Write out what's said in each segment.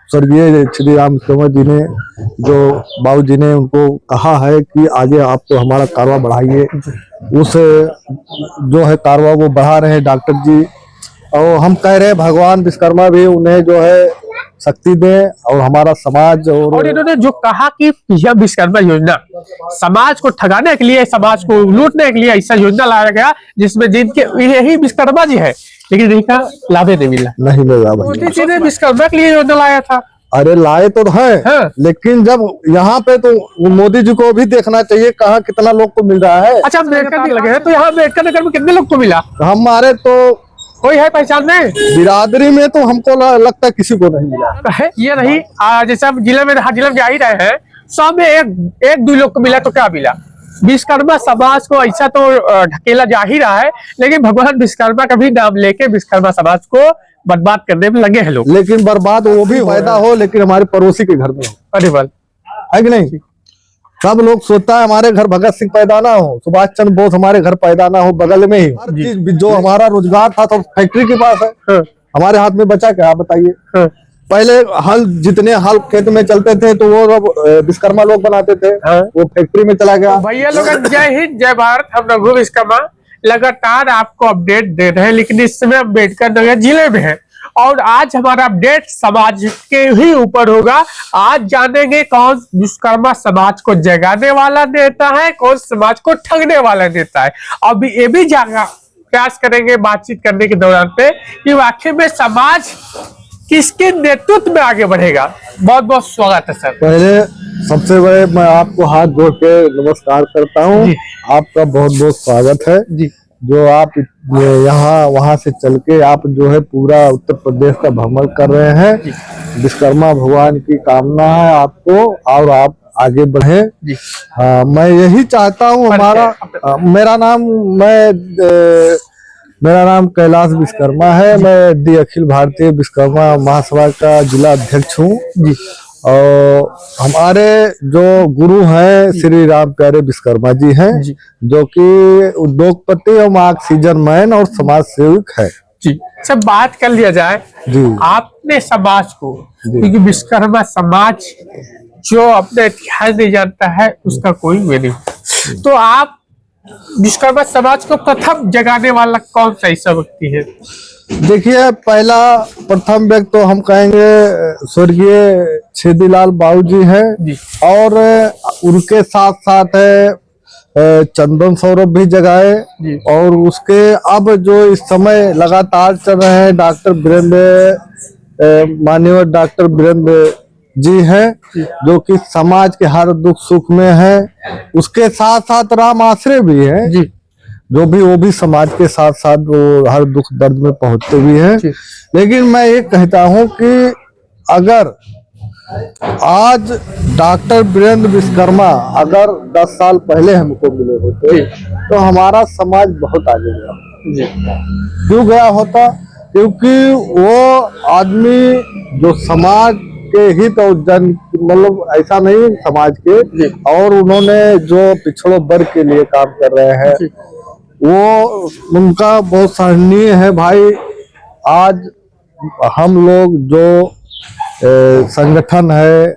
स्वर्गीय श्री राम विश्वकर्मा जी ने, जो बाबू जी ने उनको कहा है कि आगे आप तो हमारा कारवा बढ़ाइए, उस जो है कारवा वो बढ़ा रहे हैं डॉक्टर जी। और हम कह रहे हैं भगवान विश्वकर्मा भी उन्हें जो है शक्ति दे और हमारा समाज और इन्होंने जो कहा कि यह विश्वकर्मा योजना समाज को ठगाने के लिए, समाज को लूटने के लिए ऐसा योजना लाया गया जिसमें जिनके यही विश्वकर्मा जी है, लेकिन इनका लाभ नहीं मिला। नहीं मिला। मोदी जी ने विश्वकर्मा के लिए योजना लाया था। अरे लाए तो है, हाँ। लेकिन जब यहाँ पे तो मोदी जी को भी देखना चाहिए कहाँ कितना लोग को मिल रहा है। अच्छा, अम्बेडकर नहीं लगे हैं तो यहाँ अम्बेडकर नगर में कितने लोग को मिला? हमारे तो कोई है पहचान में? बिरादरी में तो हमको लगता है किसी को नहीं मिला है। ये नहीं जैसे जिले में हर जिले में जा ही रहे हैं, 100 में एक दो लोग को मिला तो क्या मिला? विश्वकर्मा समाज को ऐसा तो ढकेला जा ही रहा है, लेकिन भगवान विश्वकर्मा का भी नाम लेके विश्वकर्मा समाज को बर्बाद करने में लगे हैं लोग। लेकिन बर्बाद वो भी पैदा हो, लेकिन हमारे पड़ोसी के घर में हो। अरे बल है कि नहीं? सब लोग सोचता है हमारे घर भगत सिंह पैदा ना हो, सुभाष चंद्र बोस हमारे घर पैदा ना हो, बगल में ही हर चीज जो हमारा रोजगार था तो फैक्ट्री के पास है। हाँ। हमारे हाथ में बचा क्या, आप बताइए। हाँ। पहले हल जितने हल खेत में चलते थे तो वो विश्वकर्मा लोग बनाते थे। हाँ। वो फैक्ट्री में चला गया। भैया लोग जय हिंद जय भारत, हम रघु विश्वकर्मा लगातार आपको अपडेट दे रहे हैं, लेकिन इस समय अम्बेडकर नगर जिले में है और आज हमारा अपडेट समाज के ही ऊपर होगा। आज जानेंगे कौन विश्वकर्मा समाज को जगाने वाला नेता है, कौन समाज को ठगने वाला नेता है। अब ये भी प्रयास करेंगे बातचीत करने के दौरान पे कि आखिर में समाज किसके नेतृत्व में आगे बढ़ेगा। बहुत बहुत स्वागत है सर। पहले सबसे बड़े मैं आपको हाथ जोड़ के नमस्कार करता हूँ। आपका बहुत बहुत स्वागत है जी। जो आप यहाँ वहाँ से चल के आप जो है पूरा उत्तर प्रदेश का भ्रमण कर रहे हैं। विश्वकर्मा भगवान की कामना है आपको और आप आगे बढ़े। हाँ, मैं यही चाहता हूँ। मेरा नाम कैलाश विश्वकर्मा है। मैं अखिल भारतीय विश्वकर्मा महासभा का जिला अध्यक्ष हूँ जी। और हमारे जो गुरु हैं श्री राम प्यारे विश्वकर्मा जी हैं, जो कि उद्योगपति और मार्क्सिजन मैन और समाज सेवक है जी। सब बात कर लिया जाए जी। आपने समाज को, क्योंकि विश्वकर्मा समाज जो अपने इतिहास नहीं जानता है उसका कोई वे नहीं, तो आप विश्वकर्मा समाज को प्रथम जगाने वाला कौन सा ऐसा व्यक्ति है? देखिए, पहला प्रथम व्यक्ति तो हम कहेंगे स्वर्गीय छेदीलाल बाबू जी हैं और उनके साथ साथ है चंदन सौरभ भी जगाए। और उसके अब जो इस समय लगातार चल रहे हैं माननीय डॉक्टर वीरेंद्र जी हैं, जो कि समाज के हर दुख सुख में है। उसके साथ साथ राम आश्रय भी है जी, जो भी वो भी समाज के साथ साथ वो हर दुख दर्द में पहुंचते भी हैं। लेकिन मैं ये कहता हूं कि अगर आज डॉक्टर वीरेंद्र विश्वकर्मा अगर 10 साल पहले हमको मिले होते तो हमारा समाज बहुत आगे गया। क्यों गया होता? क्योंकि वो आदमी जो समाज के हित और जन, मतलब ऐसा नहीं समाज के, और उन्होंने जो पिछड़ों वर्ग के लिए काम कर रहे हैं वो उनका बहुत सराहनीय है भाई। आज हम लोग जो संगठन है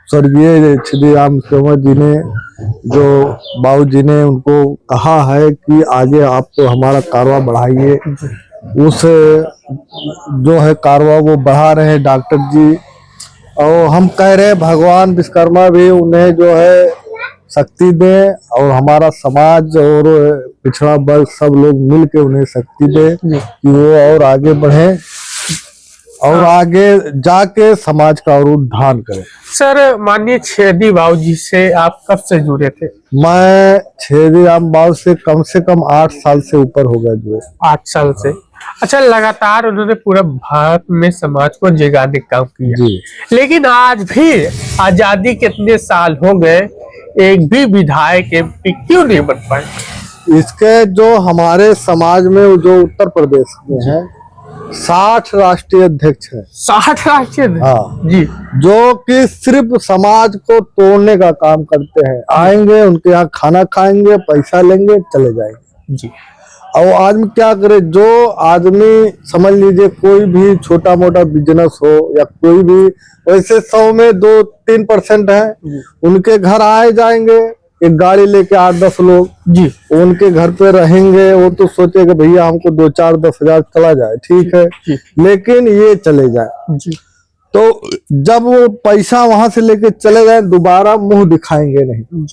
स्वर्गीय श्री राम विश्वकर्मा जी ने, जो बाबू जी ने उनको कहा है कि आगे आप तो हमारा कारवा बढ़ाइए, उस जो है कारवा वो बढ़ा रहे हैं डॉक्टर जी। और हम कह रहे हैं भगवान विश्वकर्मा भी उन्हें जो है शक्ति दे और हमारा समाज और पिछड़ा वर्ग सब लोग मिल के उन्हें शक्ति दे कि वो और आगे बढ़े और आगे जाके समाज का और उद्धार करे। सर, माननीय छेदी बाबू जी से आप कब से जुड़े थे? मैं छेदी राम बाबू से कम 8 साल से ऊपर हो गया जो 8 साल से। अच्छा, लगातार उन्होंने पूरा भारत में समाज को जगाने का काम किया जी। लेकिन आज भी आजादी के इतने साल हो गए, एक भी विधायक एमपी क्यों नहीं बन पाए? इसके जो हमारे समाज में जो उत्तर प्रदेश में है 60 राष्ट्रीय अध्यक्ष है। 60 राष्ट्रीय? हाँ जी। जो कि सिर्फ समाज को तोड़ने का काम करते हैं। आएंगे, उनके यहाँ खाना खाएंगे, पैसा लेंगे, चले जाएंगे जी। और आदमी क्या करे, जो आदमी समझ लीजिए कोई भी छोटा मोटा बिजनेस हो या कोई भी, वैसे 100 में 2-3% है उनके घर आए जाएंगे, एक गाड़ी लेके 8-10 लोग जी उनके घर पे रहेंगे, वो तो सोचेगा भैया हमको 2-4-10 हजार चला जाए, ठीक है जी लेकिन ये चले जाए। जी तो जब वो पैसा वहां से लेके चले जाए दोबारा मुंह दिखाएंगे नहीं।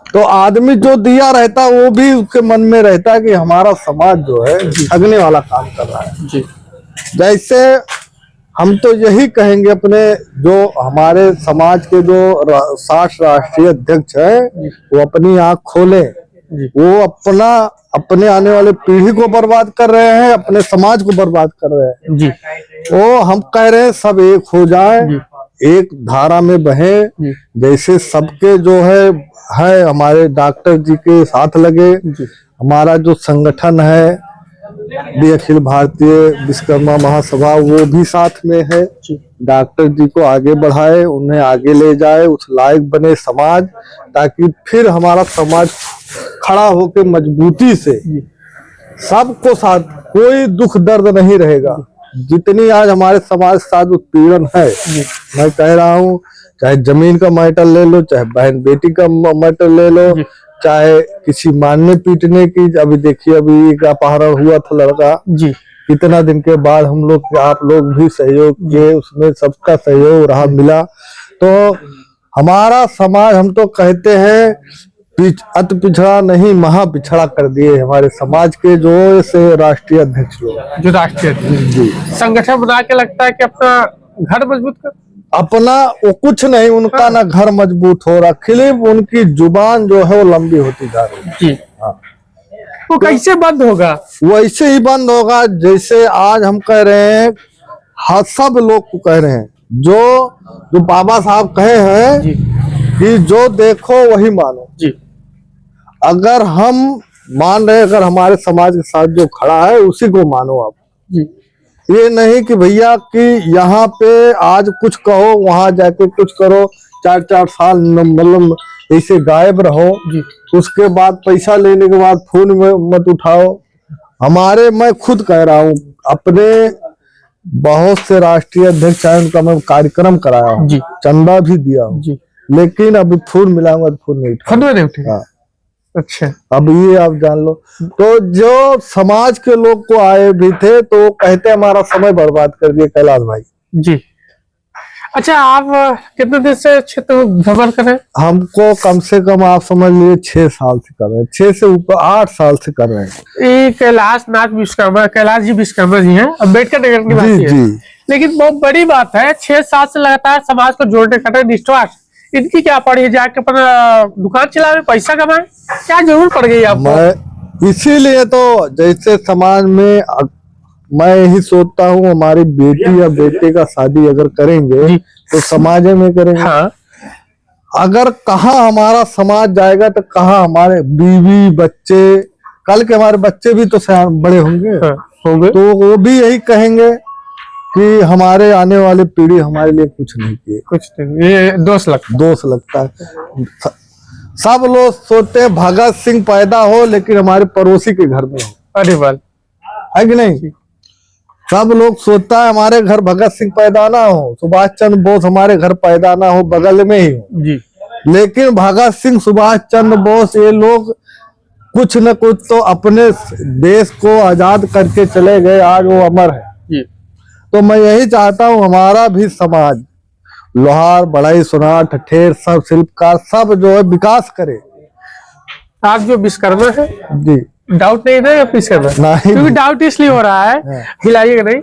तो आदमी जो दिया रहता है वो भी उसके मन में रहता है कि हमारा समाज जो है ठगने वाला काम कर रहा है। जी जैसे हम तो यही कहेंगे अपने जो हमारे समाज के जो 60 राष्ट्रीय अध्यक्ष है वो अपनी आंख खोले, वो अपने आने वाले पीढ़ी को बर्बाद कर रहे हैं, अपने समाज को बर्बाद कर रहे हैं जी। वो हम कह रहे हैं सब एक हो जाए, एक धारा में बहे, जैसे सबके जो है हमारे डॉक्टर जी के साथ लगे, हमारा जो संगठन है अखिल भारतीय विश्वकर्मा महासभा वो भी साथ में है, डॉक्टर जी को आगे बढ़ाए, उन्हें आगे ले जाए, उस लायक बने समाज, ताकि फिर हमारा समाज खड़ा होकर मजबूती से सबको साथ, कोई दुख दर्द नहीं रहेगा। जितनी आज हमारे समाज के साथ उत्पीड़न है, मैं कह रहा हूँ चाहे जमीन का मैटर ले लो, चाहे बहन बेटी का मैटर ले लो, चाहे किसी मारने पीटने की, अभी देखिए अभी एक अपहरण हुआ था लड़का जी, कितना दिन के बाद हम लोग आप लोग भी सहयोग किए, उसमें सबका सहयोग रहा मिला। तो हमारा समाज, हम तो कहते हैं अति पिछड़ा नहीं महा पिछड़ा कर दिए हमारे समाज के जो से राष्ट्रीय अध्यक्ष लोग, जो राष्ट्रीय अध्यक्ष जी संगठन बना के लगता है कि अपना घर मजबूत कर, अपना वो कुछ नहीं, उनका ना घर मजबूत हो रहा, खिलिफ उनकी जुबान जो है वो लंबी होती जा रही है जी। हाँ। वो कैसे बंद होगा? वैसे ही बंद होगा जैसे आज हम कह रहे हैं, हर सब लोग को कह रहे हैं, जो बाबा साहब कहे हैं कि जो देखो वही मानो जी। अगर हम मान रहे, अगर हमारे समाज के साथ जो खड़ा है उसी को मानो आप जी। ये नहीं कि भैया कि यहाँ पे आज कुछ कहो वहां जाके कुछ करो, 4-4 साल मतलब ऐसे गायब रहो जी। उसके बाद पैसा लेने के बाद फोन में मत उठाओ। हमारे, मैं खुद कह रहा हूँ, अपने बहुत से राष्ट्रीय अध्यक्ष उनका मैं कार्यक्रम कराया हूँ, चंदा भी दिया हूँ, लेकिन अभी फोन मिलाऊंगा तो फोन नहीं उठा। अच्छा, अब ये आप जान लो। तो जो समाज के लोग को आए भी थे तो वो कहते हमारा समय बर्बाद कर दिए कैलाश भाई जी। अच्छा, आप कितने दिन से क्षेत्र भ्रमण कर रहे हैं? हमको कम से कम आप समझ लीजिए 6 साल से कर रहे हैं, 6 से ऊपर 8 साल से कर रहे हैं। ये कैलाश नाथ विश्वकर्मा, कैलाश जी विश्वकर्मा जी हैं, अम्बेडकर नगर निवासी हैं। लेकिन बहुत बड़ी बात है, 6 साल से लगातार समाज को जोड़ने का निष्ठावान, इनकी क्या पड़ी है जाके अपना दुकान चलावे, पैसा कमाए, क्या जरूर पड़ गई आपको? इसीलिए तो जैसे समाज में मैं यही सोचता हूँ, हमारी बेटी या बेटे का शादी अगर करेंगे तो समाज में करेंगे। हाँ। अगर कहाँ हमारा समाज जाएगा तो कहाँ हमारे बीवी बच्चे, कल के हमारे बच्चे भी तो बड़े होंगे। हाँ, होंगे तो वो भी यही कहेंगे कि हमारे आने वाली पीढ़ी हमारे लिए कुछ नहीं किए, कुछ नहीं। ये दोष लगता है। सब लोग सोचते हैं भगत सिंह पैदा हो लेकिन हमारे पड़ोसी के घर में हो, अरे वाल है कि नहीं? सब लोग सोचता है हमारे घर भगत सिंह पैदा ना हो, सुभाष चंद्र बोस हमारे घर पैदा ना हो, बगल में ही हो जी। लेकिन भगत सिंह, सुभाष चंद्र बोस, ये लोग कुछ न कुछ तो अपने देश को आजाद करके चले गए, आज वो अमर है जी। तो मैं यही चाहता हूँ हमारा भी समाज, लोहार बढ़ई सुनार ठठेर सब शिल्पकार सब जो है विकास करे। आप जो विश्वकर्मा है जी, डाउट नहीं है विश्वकर्मा, क्योंकि डाउट इसलिए हो रहा है, हिलाइएगा नहीं।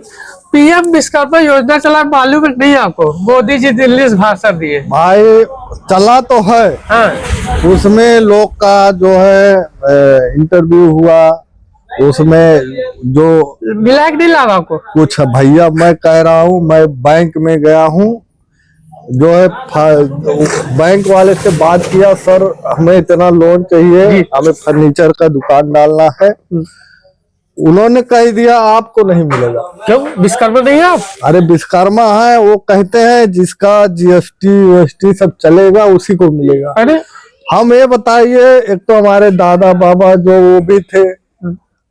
पीएम विश्वकर्मा योजना चला, मालूम नहीं आपको? मोदी जी दिल्ली से भाषण दिए भाई, चला तो है। हाँ। उसमें लोग का जो है इंटरव्यू हुआ, उसमें जो मिला कि नहीं लगा आपको कुछ? भैया मैं कह रहा हूँ, मैं बैंक में गया हूँ, जो है बैंक वाले से बात किया, सर हमें इतना लोन चाहिए, हमें फर्नीचर का दुकान डालना है। उन्होंने कह दिया आपको नहीं मिलेगा। क्यों? विश्वकर्मा नहीं है आप? अरे विश्वकर्मा है, वो कहते हैं जिसका GST सब चलेगा उसी को मिलेगा। अरे हम ये बताइए, एक तो हमारे दादा बाबा जो वो भी थे,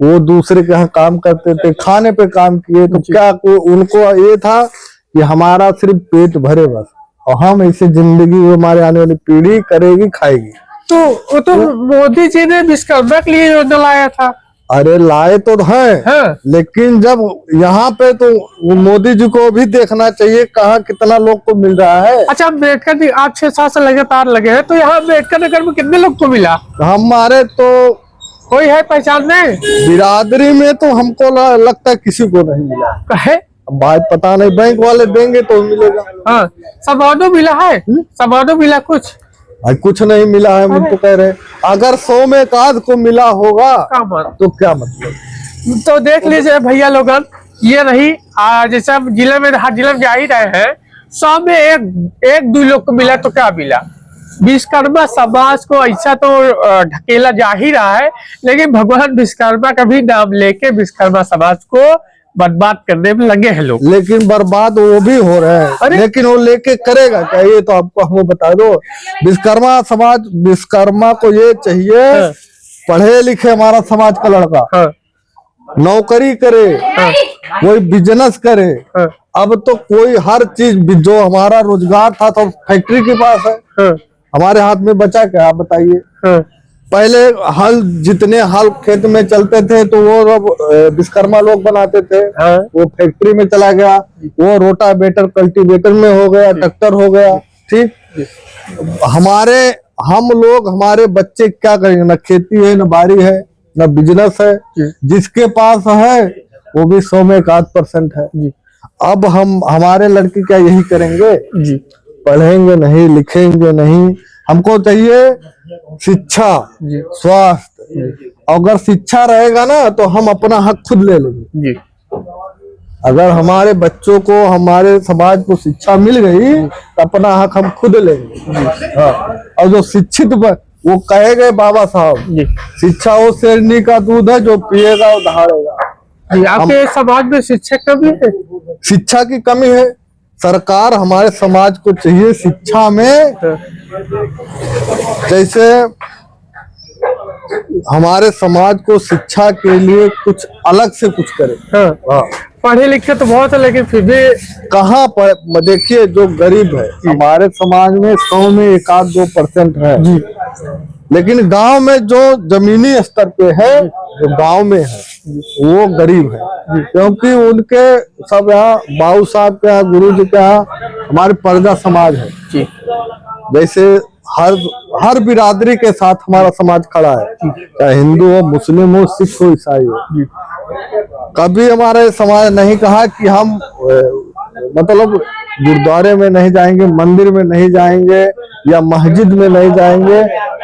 वो दूसरे के यहाँ काम करते थे, खाने पे काम किए, तो क्या उनको ये था कि हमारा सिर्फ पेट भरे बस, और हम ऐसे जिंदगी वो हमारे आने वाली पीढ़ी करेगी, खाएगी। तो मोदी जी ने विश्वकर्मा के लिए योजना लाया था। अरे लाए तो है, हाँ। लेकिन जब यहाँ पे तो वो मोदी जी को भी देखना चाहिए कहाँ कितना लोग को मिल रहा है। अच्छा, अम्बेडकर जी आप 6-7 साल लगातार लगे हैं, तो यहाँ अम्बेडकर नगर में कितने लोग को मिला? हमारे तो कोई है पहचान में? बिरादरी में तो हमको लगता है किसी को नहीं मिला कहे भाई, पता नहीं, बैंक वाले देंगे तो मिलेगा। हाँ, सामानों मिला है, सामानों मिला कुछ? कुछ नहीं मिला है, हम तो कह रहे अगर 100 में एक आध को मिला होगा तो क्या मतलब। तो देख लीजिए भैया लोगन, ये रही जैसे हम जिले में, हर जिले में जा ही रहे हैं, 100 में एक 2 लोग को मिला तो क्या मिला। विश्वकर्मा समाज को ऐसा तो ढकेला जा ही रहा है, लेकिन भगवान विश्वकर्मा का भी नाम लेके विश्वकर्मा समाज को बर्बाद करने में लगे हैं लोग। लेकिन बर्बाद वो भी हो रहे हैं, लेकिन वो लेके करेगा क्या, ये तो आपको हमें बता दो। विश्वकर्मा समाज, विश्वकर्मा को ये चाहिए पढ़े लिखे हमारा समाज का लड़का नौकरी करे, कोई बिजनेस करे। अब तो कोई हर चीज, जो हमारा रोजगार था तो फैक्ट्री के पास है, हमारे हाथ में बचा क्या, आप बताइए। पहले हल, जितने हल खेत में चलते थे तो वो विश्वकर्मा लोग बनाते थे, वो फैक्ट्री में चला गया, वो रोटावेटर कल्टीवेटर में हो गया, ट्रैक्टर हो गया। ठीक, हमारे बच्चे क्या करेंगे, ना खेती है, ना बाड़ी है, ना बिजनेस है। जिसके पास है वो भी 100 में 1% है। अब हमारे लड़के क्या यही करेंगे जी? पढ़ेंगे नहीं, लिखेंगे नहीं। हमको चाहिए शिक्षा, स्वास्थ्य। अगर शिक्षा रहेगा ना तो हम अपना हक खुद ले लेंगे जी। अगर हमारे बच्चों को, हमारे समाज को शिक्षा मिल गई तो अपना हक हम खुद लेंगे। हाँ। और जो शिक्षित वो कहेंगे बाबा साहब, शिक्षा वो शेरनी का दूध है, जो पिएगा वो दहाड़ेगा। आपके समाज में शिक्षा कमी है? शिक्षा की कमी है। सरकार हमारे समाज को चाहिए शिक्षा में, जैसे हमारे समाज को शिक्षा के लिए कुछ अलग से कुछ करे। हाँ। पढ़े लिखे तो बहुत है, लेकिन फिर भी कहाँ पर देखिए, जो गरीब है हमारे समाज में 100 में 1-2% है जी। लेकिन गांव में जो जमीनी स्तर पे है, जो गांव में है, वो गरीब है, क्योंकि उनके सब यहाँ बाबू साहब के यहाँ, गुरु जी के यहाँ हमारे पर्दा समाज है जी। जैसे हर बिरादरी के साथ हमारा समाज खड़ा है, चाहे हिंदू हो, मुस्लिम हो, सिख हो, ईसाई हो। कभी हमारे समाज नहीं कहा कि हम मतलब गुरुद्वारे में नहीं जाएंगे, मंदिर में नहीं जाएंगे, या मस्जिद में नहीं जाएंगे।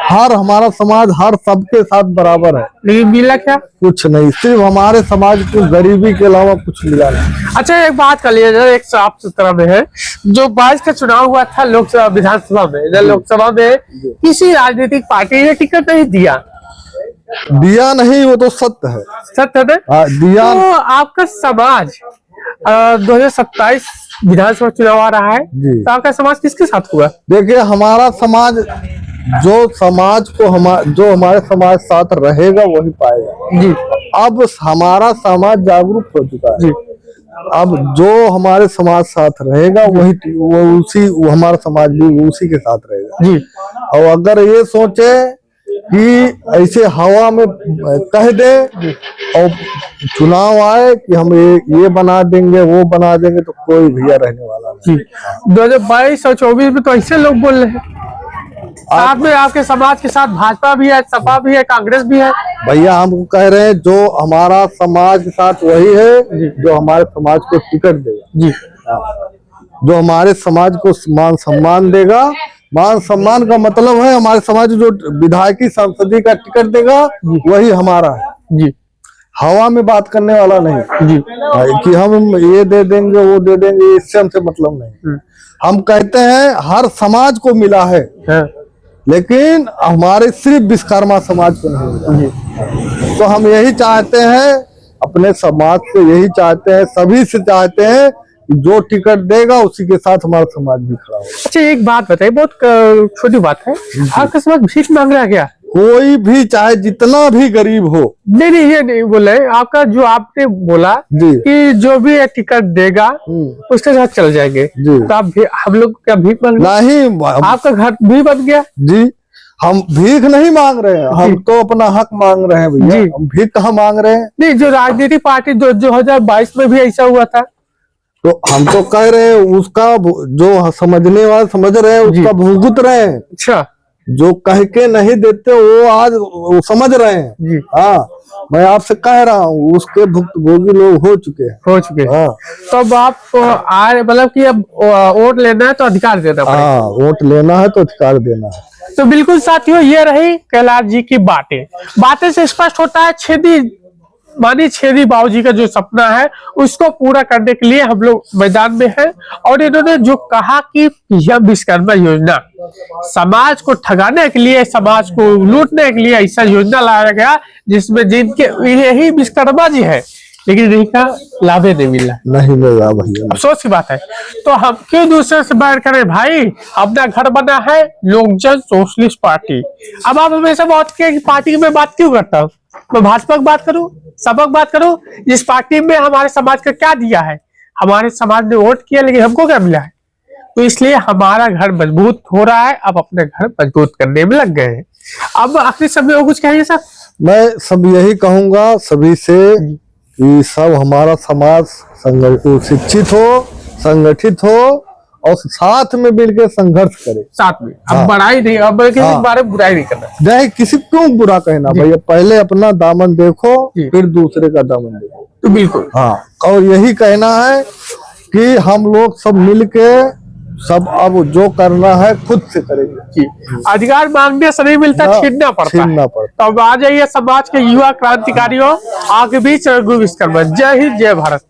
हमारा समाज हर सबके साथ बराबर है। लेकिन मिला क्या? कुछ नहीं, सिर्फ हमारे समाज को गरीबी के अलावा कुछ मिला नहीं। अच्छा, एक बात कर लिया जाए, एक साफ सुथरा में है, जो 22 का चुनाव हुआ था लोकसभा, विधानसभा में, लोकसभा में किसी राजनीतिक पार्टी ने टिकट नहीं दिया नहीं, वो तो सत्य है। सत्य है दिया। तो आपका समाज 2027 विधानसभा चुनाव आ रहा है, तो आपका समाज किसके साथ हुआ? देखिए, हमारा समाज, जो हमारे समाज साथ रहेगा वही पाएगा जी। अब हमारा समाज जागरूक हो चुका है जी। अब जो हमारे समाज साथ रहेगा वो हमारा समाज भी उसी के साथ रहेगा जी। और अगर ये सोचे कि ऐसे हवा में कह दे और चुनाव आए कि हम ये बना देंगे, वो बना देंगे, तो कोई भैया रहने वाला नहीं। 2022 और 24 में तो ऐसे लोग बोल रहे हैं। साथ में आपके समाज के साथ भाजपा भी है, सपा भी है, कांग्रेस भी है। भैया हम कह रहे हैं, जो हमारा समाज के साथ वही है जो हमारे समाज को टिकट देगा जी। जो हमारे समाज को मान सम्मान देगा। मान सम्मान का मतलब है हमारे समाज जो विधायकी सांसदी का टिकट देगा वही हमारा है जी। हवा में बात करने वाला नहीं जी, कि हम ये दे देंगे, वो दे देंगे, इससे हमसे मतलब नहीं। हम कहते हैं हर समाज को मिला है, लेकिन हमारे सिर्फ विश्वकर्मा समाज को नहीं मिला। तो हम यही चाहते हैं, अपने समाज से यही चाहते हैं, सभी से चाहते हैं कि जो टिकट देगा उसी के साथ हमारा समाज भी खड़ा हो। अच्छा, एक बात बताइए, बहुत छोटी बात है, आपका समाज भीख मांग रहा है क्या? कोई भी चाहे जितना भी गरीब हो। नहीं नहीं, ये नहीं बोले, आपका जो आपने बोला जी कि जो भी ये टिकट देगा उसके साथ चल जाएंगे, जी। तो आप हम लोग क्या भीख बन गए? नहीं आपका घर भी बन गया जी, हम भीख नहीं मांग रहे हैं, हम तो अपना हक मांग रहे हैं भैया, जी। हम भीख कहाँ मांग रहे हैं। नहीं, जो राजनीतिक पार्टी 2022 में भी ऐसा हुआ था। तो हम तो कह रहे हैं उसका जो समझने वाले समझ रहे हैं उसका भुगत रहे हैं, अच्छा जो कह के नहीं देते वो आज वो समझ रहे हैं जी, हाँ। मैं आपसे कह रहा हूँ उसके भुक्तभोगी लोग हो चुके हैं। हो चुके हैं। हाँ तो अब आप मतलब कि अब वोट लेना है तो अधिकार देना पड़ेगा। हाँ, वोट लेना है तो अधिकार देना है। तो बिल्कुल साथियों, ये रही कैलाश जी की बातें से स्पष्ट होता है छेदी बाबूजी का जो सपना है उसको पूरा करने के लिए हम लोग मैदान में हैं। और इन्होंने जो कहा कि यह विश्वकर्मा योजना समाज को ठगाने के लिए, समाज को लूटने के लिए ऐसा योजना लाया गया जिसमें जिनके यही विश्वकर्मा जी है, लेकिन इनका लाभ नहीं मिला, नहीं मिला भैया। अफसोस की बात है। तो हम क्यों दूसरे से बैर करें भाई, अपना घर बना है लोक जन सोशलिस्ट पार्टी। अब आप हमेशा बात की पार्टी में बात क्यों करता हूँ, मैं भाजपा की बात करूं, सबक बात करूं, जिस पार्टी में हमारे समाज का क्या दिया है, हमारे समाज ने वोट किया लेकिन हमको क्या मिला है। तो इसलिए हमारा घर मजबूत हो रहा है, अब अपने घर मजबूत करने में लग गए हैं। अब आखिरी समय और कुछ कहेंगे सर? मैं सब यही कहूंगा सभी से कि सब हमारा समाज शिक्षित हो, संगठित हो और साथ में मिलकर संघर्ष करे, साथ में। अब हाँ। बुराई नहीं, अब किसी हाँ। के बारे में बुराई नहीं करना। नहीं, किसी क्यों बुरा कहना भैया, पहले अपना दामन देखो जी। फिर दूसरे का दामन देखो। तो बिल्कुल हाँ, और यही कहना है कि हम लोग सब मिलके सब अब जो करना है खुद से करेंगे। जी, अधिकार मांगने से नहीं मिलता, हाँ, छीनना पड़ता है। छीनना पड़ता। तो अब आ जाइए समाज के युवा क्रांतिकारियों, आगे बीच रघु विश्वकर्मा। जय हिंद, जय भारत।